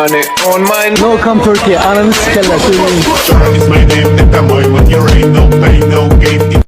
Money on my No come Turkey, ananı sikerler söyleyeyim. It's my name, nigga, boy, when you ain't no pain, no gain.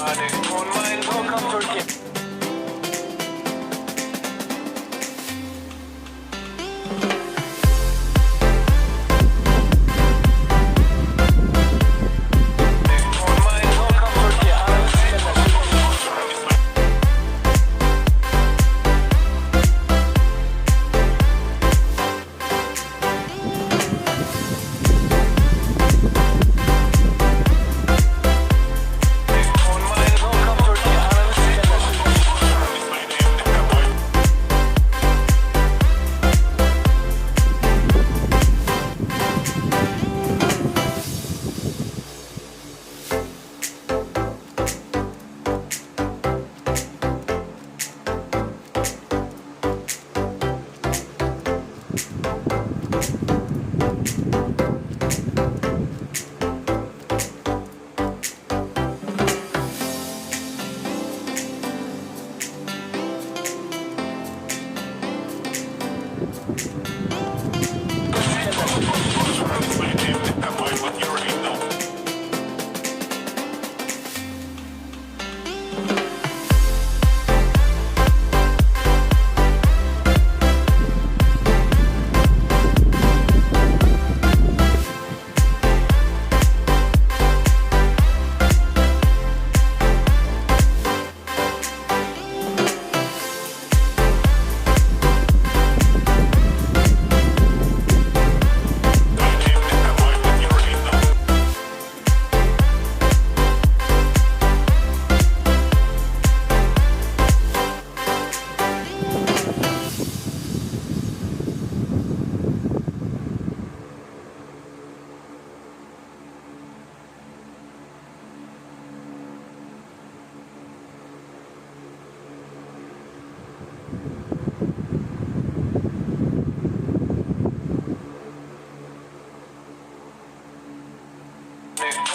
money on my no come Turkey.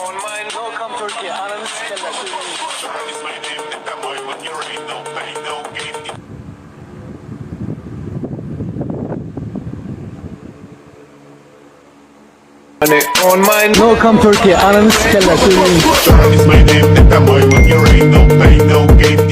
On my no come Turkey, ananı sikerler söyleyeyim. It's my name, nigga, boy, when you ain't no pain, no gain. Money on my No come Turkey, ananı sikerler söyleyeyim. It's my name, nigga, boy, when you ain't no pain, no gain.